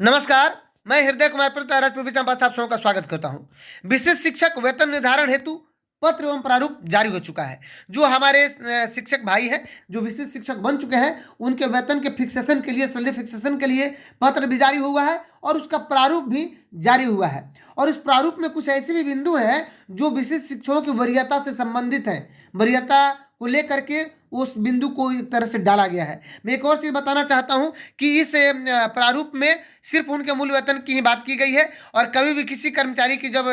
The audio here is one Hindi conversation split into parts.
नमस्कार, मैं हृदय कुमार प्रताराजपुर आप सबों का स्वागत करता हूं। विशिष्ट शिक्षक वेतन निर्धारण हेतु पत्र एवं प्रारूप जारी हो चुका है। जो हमारे शिक्षक भाई हैं, जो विशिष्ट शिक्षक बन चुके हैं, उनके वेतन के फिक्सेशन के लिए, सैलरी फिक्सेशन के लिए पत्र भी जारी हुआ है और उसका प्रारूप भी जारी हुआ है। और उस प्रारूप में कुछ ऐसे भी बिंदु हैं जो विशिष्ट शिक्षकों की वरीयता से संबंधित हैं। वरीयता को लेकर के उस बिंदु को एक तरह से डाला गया है। मैं एक और चीज़ बताना चाहता हूं कि इस प्रारूप में सिर्फ उनके मूल वेतन की ही बात की गई है और कभी भी किसी कर्मचारी की जब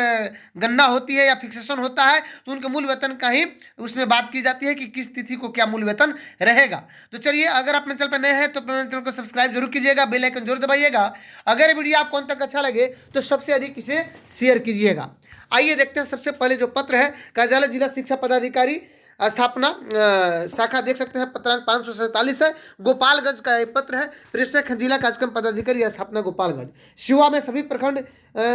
गणना होती है या फिक्सेशन होता है तो उनके मूल वेतन का ही उसमें बात की जाती है कि किस तिथि को क्या मूल वेतन रहेगा। तो चलिए, अगर आप मेरे चैनल पर नए हैं तो मेरे चैनल को सब्सक्राइब जरूर कीजिएगा, बेल आइकन जरूर दबाइएगा। अगर ये वीडियो आपको अंत तक अच्छा लगे तो सबसे अधिक इसे शेयर कीजिएगा। आइए देखते हैं सबसे पहले जो पत्र है, कार्यालय जिला शिक्षा पदाधिकारी स्थापना शाखा देख सकते हैं, पत्रांक 547 है। गोपालगंज का एक पत्र है, प्रेषक जिला कार्यक्रम पदाधिकारी स्थापना गोपालगंज। शिवा में सभी प्रखंड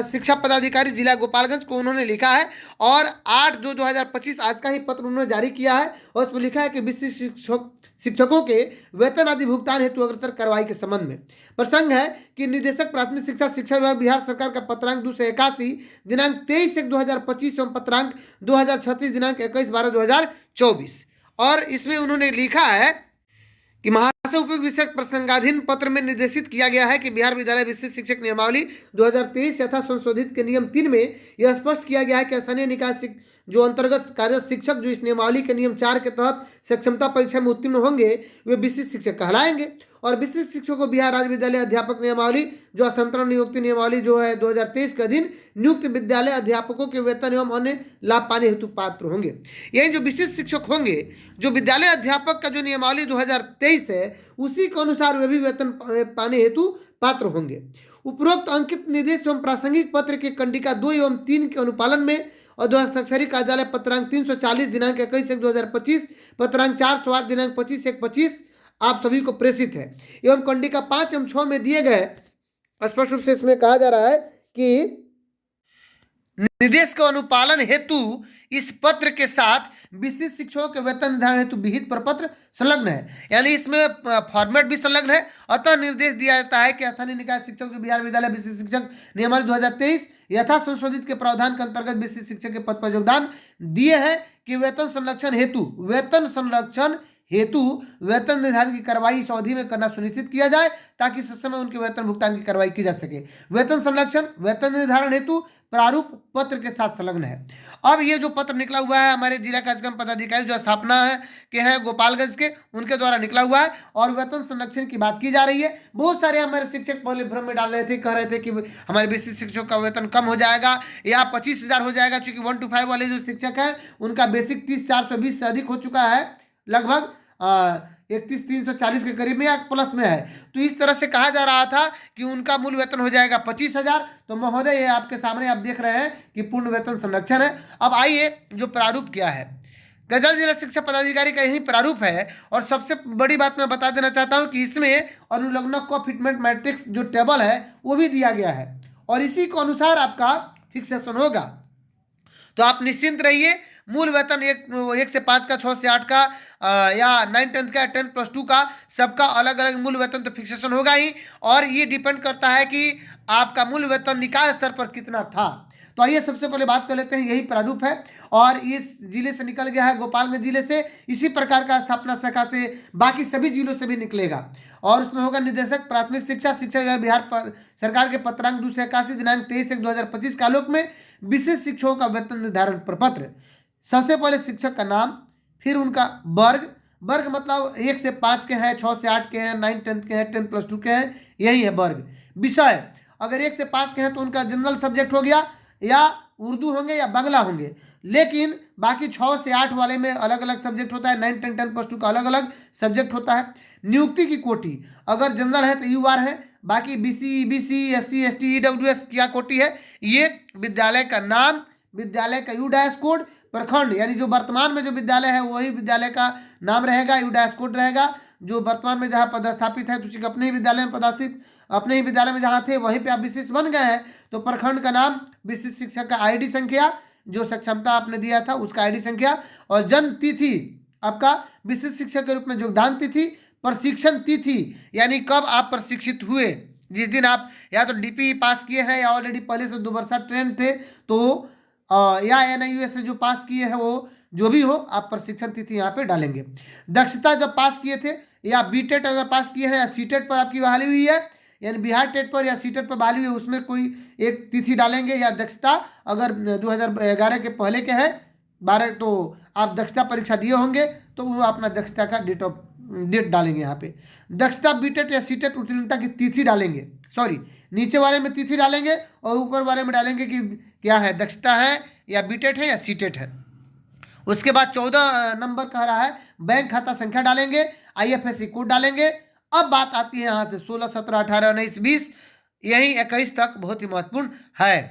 शिक्षा पदाधिकारी जिला गोपालगंज को उन्होंने लिखा है और 8/2/2025 आज का ही पत्र उन्होंने जारी किया है और उसमें लिखा है कि विशिष्ट शिक्षकों के वेतन आदि भुगतान हेतु अग्रतर कार्रवाई के संबंध में प्रसंग है कि निदेशक प्राथमिक शिक्षा शिक्षा विभाग बिहार सरकार का पत्रांक 281 दिनांक 23/1/2025 एवं पत्रांक 2036 दिनांक 21/12/2024 और इसमें उन्होंने लिखा है कि महाशय उपयुक्त विषय प्रसंगाधीन पत्र में निर्देशित किया गया है कि बिहार विद्यालय विशिष्ट शिक्षक नियमावली 2023 यथा संशोधित के नियम 3 में यह स्पष्ट किया गया है कि स्थानीय निकाय जो अंतर्गत कार्यरत शिक्षक जो इस नियमावली के नियम 4 के तहत सक्षमता परीक्षा में उत्तीर्ण होंगे वे विशिष्ट शिक्षक कहलाएंगे। और विशिष्ट शिक्षकों को बिहार राज्य विद्यालय अध्यापक नियमावली जो हस्तांतरण नियुक्ति नियमावली जो है 2023 के अधीन नियुक्त विद्यालय अध्यापकों के वेतन एवं अन्य लाभ पाने हेतु पात्र होंगे। यही जो विशिष्ट शिक्षक होंगे, जो विद्यालय अध्यापक का जो नियमावली 2023 है उसी के अनुसार वे भी वेतन पाने हेतु पात्र होंगे। उपरोक्त अंकित निर्देश एवं प्रासंगिक पत्र के कंडिका 2 एवं 3 के अनुपालन में और दो हस्ताक्षरी कार्यालय पत्रांक 340 दिनांक 21/1/2025 पत्रांक 408 दिनांक 25/1/25 आप सभी को प्रेषित है। एवं कंडिका 5 एवं 6 में दिए गए स्पष्ट रूप से इसमें कहा जा रहा है कि निर्देश के अनुपालन हेतु इस पत्र के साथ विशिष्ट शिक्षकों के वेतन निर्धारण हेतु विहित प्रपत्र संलग्न है, यानी इसमें फॉर्मेट भी संलग्न है। अतः निर्देश दिया जाता है कि स्थानीय निकाय शिक्षक जो बिहार विद्यालय विशिष्ट शिक्षक नियमावली 2023 यथा संशोधित के प्रावधान के अंतर्गत विशिष्ट शिक्षक के पद पर योगदान दिए हैं कि वेतन संरक्षण हेतु वेतन निर्धारण की कार्रवाई इस अवधि में करना सुनिश्चित किया जाए ताकि इस समय उनके वेतन भुगतान की कार्रवाई की जा सके। वेतन संरक्षण वेतन निर्धारण हेतु प्रारूप पत्र के साथ संलग्न है। अब ये जो पत्र निकला हुआ है हमारे जिला कार्यक्रम पदाधिकारी जो स्थापना है के हैं गोपालगंज के, उनके द्वारा निकला हुआ है और वेतन संरक्षण की बात की जा रही है। बहुत सारे हमारे शिक्षक पहले भ्रम में डाल रहे थे, कह रहे थे कि हमारे विशिष्ट शिक्षकों का वेतन कम हो जाएगा या 25,000 हो जाएगा, क्योंकि 1 to 5 वाले जो शिक्षक हैं उनका बेसिक 30,420 से अधिक हो चुका है, लगभग 31,340 के करीब में या प्लस में है। तो इस तरह से कहा जा रहा था कि उनका मूल वेतन हो जाएगा 25,000। तो महोदय ये आपके सामने आप देख रहे हैं कि पूर्ण वेतन संरक्षण है। अब आइए जो प्रारूप किया है, गजल जिला शिक्षा पदाधिकारी का यही प्रारूप है। और सबसे बड़ी बात मैं बता देना चाहता हूं कि इसमें अनुलग्नक को फिटमेंट मैट्रिक्स जो टेबल है वो भी दिया गया है और इसी के अनुसार आपका फिक्सेशन होगा। तो आप निश्चिंत रहिए। मूल वेतन 1 से 5 का, 6 से 8 का या 9 10 का, 10+2 का, सबका अलग अलग मूल वेतन तो फिक्सेशन होगा ही। और ये डिपेंड करता है कि आपका मूल वेतन निकाय स्तर पर कितना था। तो आइए सबसे पहले बात कर लेते हैं, यही प्रारूप है और इस जिले से निकल गया है, गोपालगंज जिले से। इसी प्रकार का स्थापना शाखा से बाकी सभी जिलों से भी निकलेगा और उसमें होगा निदेशक प्राथमिक शिक्षा शिक्षा बिहार सरकार के पत्रांक 281 दिनांक 23/1/2025 के आलोक में विशिष्ट शिक्षकों का वेतन निर्धारण प्रपत्र। सबसे पहले शिक्षक का नाम, फिर उनका वर्ग मतलब 1 से 5 के हैं, 6 से 8 के हैं, 9 10 के हैं, 10+2 के हैं, यही है वर्ग। विषय अगर 1 से 5 के हैं तो उनका जनरल सब्जेक्ट हो गया या उर्दू होंगे या बांग्ला होंगे, लेकिन बाकी 6 से 8 वाले में अलग अलग सब्जेक्ट होता है, 9 10 10+2 का अलग अलग सब्जेक्ट होता है। नियुक्ति की कोटि अगर जनरल है तो यूआर है, बाकी BC EBC SC ST EWS क्या कोटि है, ये विद्यालय का नाम, विद्यालय का U- कोड, प्रखंड यानी जो वर्तमान में जो विद्यालय है वही विद्यालय का नाम रहेगा, U- कोड रहेगा। जो वर्तमान में जहाँ पदस्थापित है तो अपने ही विद्यालय में पदस्थित, अपने ही विद्यालय में जहाँ थे वहीं पे आप विशिष्ट बन गए हैं तो प्रखंड का नाम, विशिष्ट शिक्षक का ID संख्या, जो सक्षमता आपने दिया था उसका ID संख्या, और जन्म तिथि आपका विशिष्ट शिक्षक के रूप में योगदान तिथि, प्रशिक्षण तिथि यानी कब आप प्रशिक्षित हुए जिस दिन आप या तो डीपी पास किए हैं या ऑलरेडी पहले से 2 वर्षा ट्रेंड थे, तो या एनआईयूएस से जो पास किए हैं, वो जो भी हो, आप प्रशिक्षण तिथि यहाँ पे डालेंगे। दक्षता जब पास किए थे, या बीटेट अगर पास किए हैं, या सीटेट पर आपकी बहाली हुई है, यानी बिहार टेट पर या सीटेट पर बहाली हुई है, उसमें कोई एक तिथि डालेंगे। या दक्षता अगर 2011 के पहले के हैं 12, तो आप दक्षता परीक्षा दिए होंगे, तो वो अपना दक्षता का डेट डालेंगे यहाँ पे। दक्षता बीटेट या सीटेट उत्तीर्णता की तिथि डालेंगे, सॉरी, नीचे वाले में तिथि डालेंगे और ऊपर वाले में डालेंगे कि क्या है, दक्षता है या बीटेट है या सीटेट है। उसके बाद 14 नंबर कह रहा है बैंक खाता संख्या डालेंगे, आईएफएससी कोड डालेंगे। अब बात आती है यहाँ से 16, 17, 18, 19, 20, यही 21 तक बहुत ही महत्वपूर्ण है।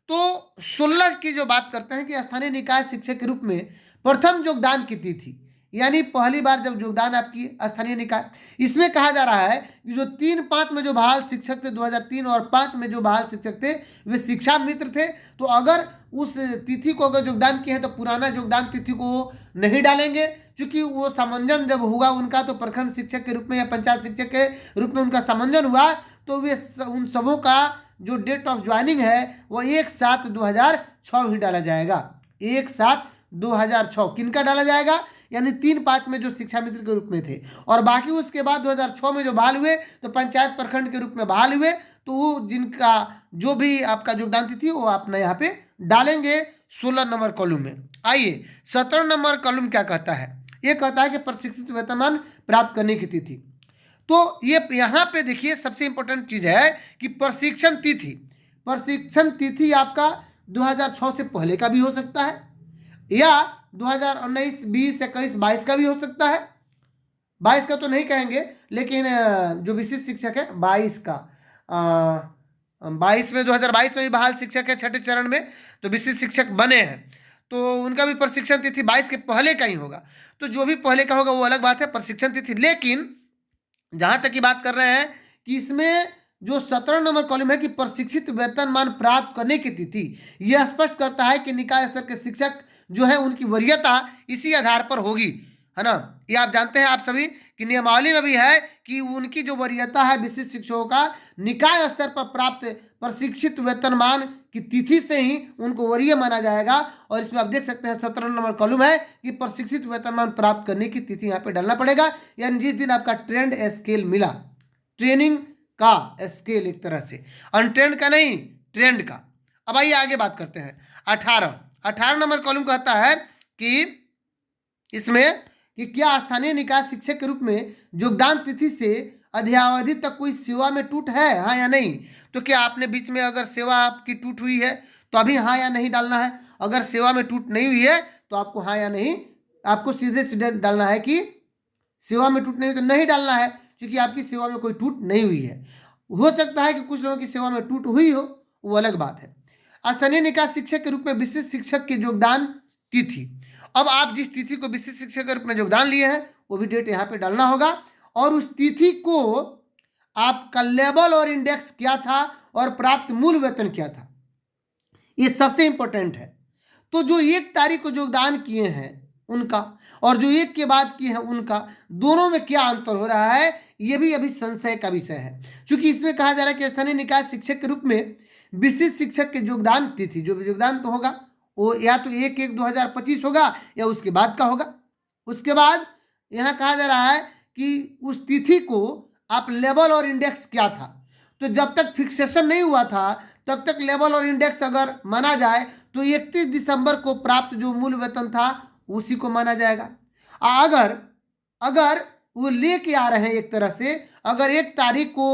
तो 16 की जो बात करते हैं कि स्थानीय निकाय शिक्षक के रूप में प्रथम योगदान की तिथि, यानी पहली बार जब योगदान आपकी स्थानीय निकाय, इसमें कहा जा रहा है कि जो 3-5 में जो बहाल शिक्षक थे, 2003 और 5 में जो बहाल शिक्षक थे, वे शिक्षा मित्र थे। तो अगर उस तिथि को अगर योगदान किए हैं तो पुराना योगदान तिथि को नहीं डालेंगे, क्योंकि वो समंजन जब हुआ उनका, तो प्रखंड शिक्षक के रूप में या पंचायत शिक्षक के रूप में उनका समंजन हुआ, तो वे उन सबों का जो डेट ऑफ ज्वाइनिंग है वो 1/7/2006 ही डाला जाएगा। 1/7/2006 किनका डाला जाएगा, यानी 3-5 में जो शिक्षा मित्र के रूप में थे, और बाकी उसके बाद 2006 में जो बहाल हुए तो पंचायत प्रखंड के रूप में बहाल हुए, तो वो जिनका जो भी आपका योगदान तिथि वो अपना यहाँ पे डालेंगे 16 नंबर कॉलम में। आइए 17 नंबर कॉलम क्या कहता है, ये कहता है कि प्रशिक्षित वेतनमान प्राप्त करने की तिथि। तो ये यहाँ पे देखिए सबसे इंपॉर्टेंट चीज है कि प्रशिक्षण तिथि आपका 2006 से पहले का भी हो सकता है, या 2019, 20, 21, 22 का भी हो सकता है। 22 का तो नहीं कहेंगे, लेकिन जो विशिष्ट शिक्षक है 22 का, 22 में 2022 में भी बहाल शिक्षक है छठे चरण में, तो विशिष्ट शिक्षक बने हैं, तो उनका भी प्रशिक्षण तिथि 22 के पहले का ही होगा। तो जो भी पहले का होगा वो अलग बात है, प्रशिक्षण तिथि। लेकिन जहां तक की बात कर रहे हैं कि इसमें जो 17 नंबर कॉलम है कि प्रशिक्षित वेतनमान प्राप्त करने की तिथि, यह स्पष्ट करता है कि निकाय स्तर के शिक्षक जो है उनकी वरीयता इसी आधार पर होगी, है ना। ये आप जानते हैं आप सभी कि नियमावली में भी है कि उनकी जो वरीयता है विशिष्ट शिक्षकों का, निकाय स्तर पर प्राप्त प्रशिक्षित वेतनमान की तिथि से ही उनको वरीय माना जाएगा। और इसमें आप देख सकते हैं 17 नंबर कॉलम है कि प्रशिक्षित वेतनमान प्राप्त करने की तिथि यहाँ पे डालना पड़ेगा, यानी जिस दिन आपका ट्रेंड स्केल मिला, ट्रेनिंग का स्केल एक तरह से, अनट्रेंड का नहीं, ट्रेंड का। अब आइए आगे बात करते हैं 18 नंबर कॉलम कहता है कि इसमें कि क्या स्थानीय निकाय शिक्षक के रूप में योगदान तिथि से अध्यावधि तक कोई सेवा में टूट है, हाँ या नहीं। तो क्या आपने बीच में अगर सेवा आपकी टूट हुई है तो अभी हाँ या नहीं डालना है, अगर सेवा में टूट नहीं हुई है तो आपको हाँ या नहीं, आपको सीधे सीधे डालना है कि सेवा में टूट नहीं हुई तो नहीं डालना है, क्योंकि आपकी सेवा में कोई टूट नहीं हुई है। हो सकता है कि कुछ लोगों की सेवा में टूट हुई हो, वो अलग बात है। स्थानीय निकाय शिक्षक के रूप में विशिष्ट शिक्षक के योगदान तिथि, अब आप जिस तिथि को विशिष्ट शिक्षक के रूप में योगदान लिए हैं वो भी डेट यहाँ पे डालना होगा, और उस तिथि को आपका लेवल और इंडेक्स क्या था और प्राप्त मूल वेतन क्या था, ये सबसे इंपॉर्टेंट है। तो जो 1 तारीख को योगदान किए हैं उनका और जो 1 के बाद किए हैं उनका, दोनों में क्या अंतर हो रहा है, ये भी अभी संशय का विषय है। क्योंकि इसमें कहा जा रहा है कि स्थानीय निकाय शिक्षक के रूप में विशिष्ट शिक्षक के योगदान तिथि, जो भी योगदान तो होगा वो या तो 1/1/2025 होगा या उसके बाद का होगा। उसके बाद यहाँ कहा जा रहा है कि उस तिथि को आप लेवल और इंडेक्स क्या था, तो जब तक फिक्सेशन नहीं हुआ था तब तक लेवल और इंडेक्स अगर माना जाए तो 31 दिसंबर को प्राप्त जो मूल वेतन था उसी को माना जाएगा। अगर वो लेके आ रहे हैं एक तरह से, अगर 1 तारीख को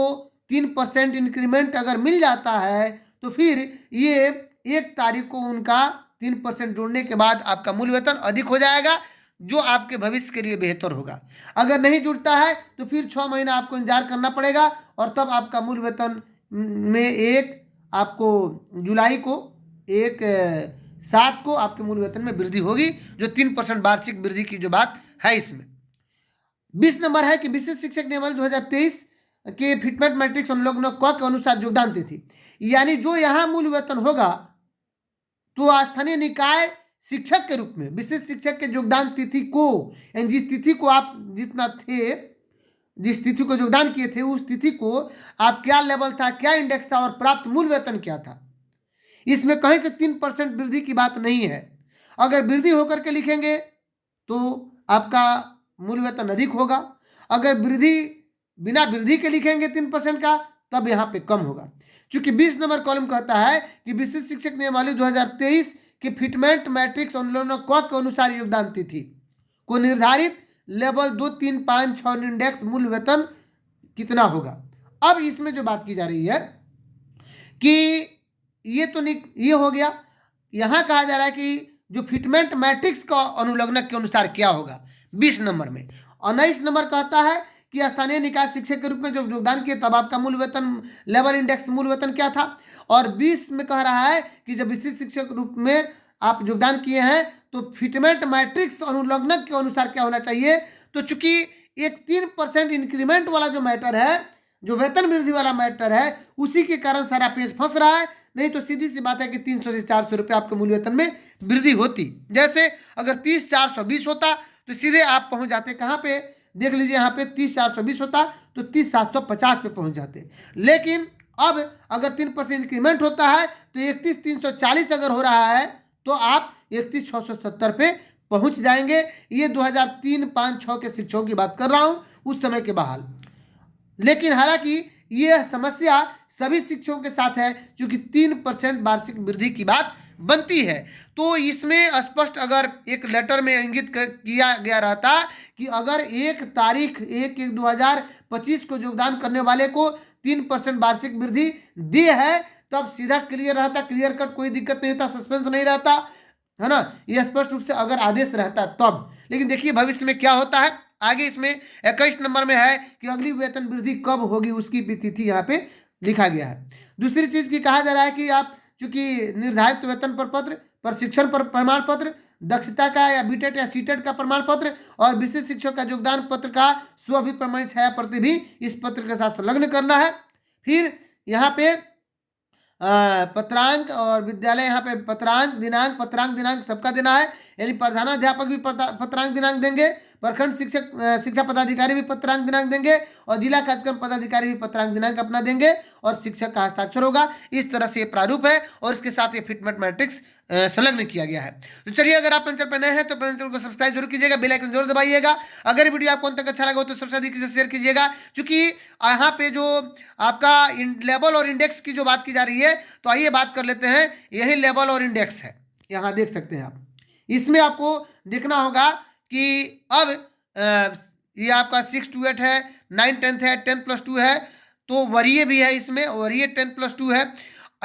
3% इंक्रीमेंट अगर मिल जाता है तो फिर ये 1 तारीख को उनका 3% जोड़ने के बाद आपका मूल वेतन अधिक हो जाएगा, जो आपके भविष्य के लिए बेहतर होगा। अगर नहीं जुड़ता है तो फिर 6 महीना आपको इंतजार करना पड़ेगा, और तब आपका मूल वेतन में आपको जुलाई को 1/7 को आपके मूल वेतन में वृद्धि होगी, जो 3% वार्षिक वृद्धि की जो बात है इसमें। 20 नंबर है कि विशिष्ट शिक्षक नियमावली 2023 के फिटमेंट मैट्रिक्स अवलोकन क के अनुसार योगदान तिथि, यानी जो यहाँ मूल वेतन होगा तो स्थानीय निकाय शिक्षक के रूप में विशिष्ट शिक्षक के योगदान तिथि को, यानी जिस तिथि को आप जितना थे जिस तिथि को योगदान किए थे उस तिथि को आप क्या लेवल था, क्या इंडेक्स था और प्राप्त मूल वेतन क्या था। इसमें कहीं से 3% वृद्धि की बात नहीं है। अगर वृद्धि होकर के लिखेंगे तो आपका मूल वेतन अधिक होगा, अगर वृद्धि बिना वृद्धि के लिखेंगे 3% का तब यहाँ पे कम होगा। क्योंकि 20 नंबर कॉलम कहता है कि विशिष्ट शिक्षक नियमावली 2023 की फिटमेंट मैट्रिक्स अनुलोम क के अनुसार योगदान तिथि को निर्धारित लेवल 2, 3, 5, 6 इंडेक्स मूल वेतन कितना होगा। अब इसमें जो बात की जा रही है कि ये तो नहीं, ये हो गया। यहाँ कहा जा रहा है कि जो फिटमेंट मैट्रिक्स का अनुलग्नक के अनुसार क्या होगा 20 नंबर में। 19 नंबर कहता है कि स्थानीय निकाय शिक्षक के रूप में जो योगदान किए तब आपका मूल वेतन लेवल इंडेक्स मूल वेतन क्या था। और 20 में कह रहा है कि जब विशिष्ट शिक्षक के रूप में आप योगदान किए हैं तो फिटमेंट मैट्रिक्स अनुलग्नक के अनुसार क्या होना चाहिए। तो चूंकि एक 3% इंक्रीमेंट वाला जो मैटर है, जो वेतन वृद्धि वाला मैटर है, उसी के कारण सारा पेज फंस रहा है। नहीं तो सीधी सी बात है कि 300 से 400 रुपये आपके मूल वेतन में वृद्धि होती। जैसे अगर 30,420 होता तो सीधे आप पहुंच जाते कहाँ पे, देख लीजिए यहाँ पे 30,420 होता तो 30,750 पे पहुंच जाते। लेकिन अब अगर 3% इंक्रीमेंट होता है तो 31,340 अगर हो रहा है तो आप 31,670 पे पहुंच जाएंगे। ये 2003, 5, 6 के शिक्षकों की बात कर रहा हूँ, उस समय के बहाल। लेकिन हालांकि यह समस्या सभी शिक्षकों के साथ है क्योंकि 3% वार्षिक वृद्धि की बात बनती है। तो इसमें स्पष्ट अगर एक लेटर में इंगित किया गया रहता कि अगर 1/1/2025 को योगदान करने वाले को 3% वार्षिक वृद्धि दी है तब सीधा क्लियर रहता, क्लियर कट, कोई दिक्कत नहीं होता, सस्पेंस नहीं रहता, है ना। यह स्पष्ट रूप से अगर आदेश रहता तब। लेकिन देखिए भविष्य में क्या होता है। आगे इसमें 21 नंबर में है कि अगली वेतन वृद्धि कब होगी उसकी भी तिथि यहाँ पे लिखा गया है। दूसरी चीज की कहा जा रहा है कि आप चूंकि निर्धारित वेतन प्रपत्र, प्रशिक्षण पर प्रमाण पत्र, दक्षता का या बीटेट या सीटेट का प्रमाण पत्र और विशिष्ट शिक्षक का योगदान पत्र का स्व अभिप्रमाणित छाया प्रति भी इस पत्र के साथ संलग्न करना है। फिर यहाँ पे पत्रांक और विद्यालय, यहाँ पे पत्रांक दिनांक सबका देना है। यानी प्रधानाध्यापक भी पत्रांक दिनांक देंगे, प्रखंड शिक्षा पदाधिकारी भी पत्रांक दिनांक देंगे और जिला कार्यक्रम पदाधिकारी भी पत्रांक दिनांक अपना देंगे और शिक्षक का हस्ताक्षर होगा। इस तरह से ये प्रारूप है और इसके साथ ये फिटमेंट मैट्रिक्स संलग्न किया गया है। तो चलिए, अगर आप चैनल पर नए हैं तो चैनल को सब्सक्राइब जरूर कीजिएगा, बेल आइकन जरूर दबाइएगा। अगर वीडियो आपको अंत तक अच्छा लगा हो तो सबसे अधिक से शेयर कीजिएगा, क्योंकि यहाँ पे जो आपका लेवल और इंडेक्स की जो बात की जा रही है, तो आइए बात कर लेते हैं। यही लेवल और इंडेक्स है, यहाँ देख सकते हैं आप। इसमें आपको देखना होगा कि अब ये आपका 6 to 8 है, 9 10th है, 10+2 है, तो वरीय भी है इसमें, वरीय 10+2 है।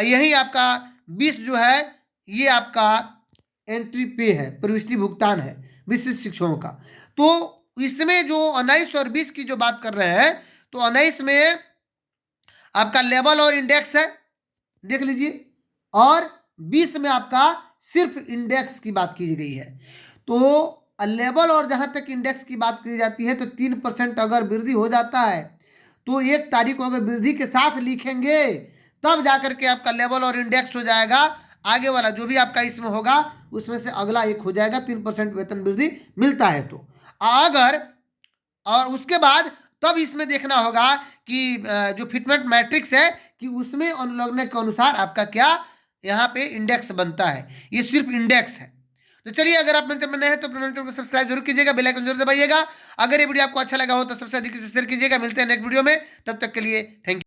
यही आपका 20 जो है ये आपका एंट्री पे है, प्रविष्टि भुगतान है विशिष्ट शिक्षकों का। तो इसमें जो 19 और 20 की जो बात कर रहे हैं, तो 19 में आपका लेवल और इंडेक्स है, देख लीजिए, और 20 में आपका सिर्फ इंडेक्स की बात की गई है। तो लेवल और जहां तक इंडेक्स की बात की जाती है तो 3% अगर वृद्धि हो जाता है तो 1 तारीख को अगर वृद्धि के साथ लिखेंगे तब जाकर के आपका लेवल और इंडेक्स हो जाएगा। आगे वाला जो भी आपका इसमें होगा उसमें से अगला एक हो जाएगा, 3% वेतन वृद्धि मिलता है तो। अगर और उसके बाद तब इसमें देखना होगा कि जो फिटमेंट मैट्रिक्स है कि उसमें अनुलग्न के अनुसार आपका क्या यहाँ पे इंडेक्स बनता है। ये सिर्फ इंडेक्स है। तो चलिए, अगर आप मेरे चैनल में नए हैं तो अपने चैनल को सब्सक्राइब जरूर कीजिएगा, बेल आइकन जरूर दबाइएगा। अगर ये वीडियो आपको अच्छा लगा हो तो सबसे अधिक से शेयर कीजिएगा। मिलते हैं नेक्स्ट वीडियो में, तब तक के लिए थैंक यू।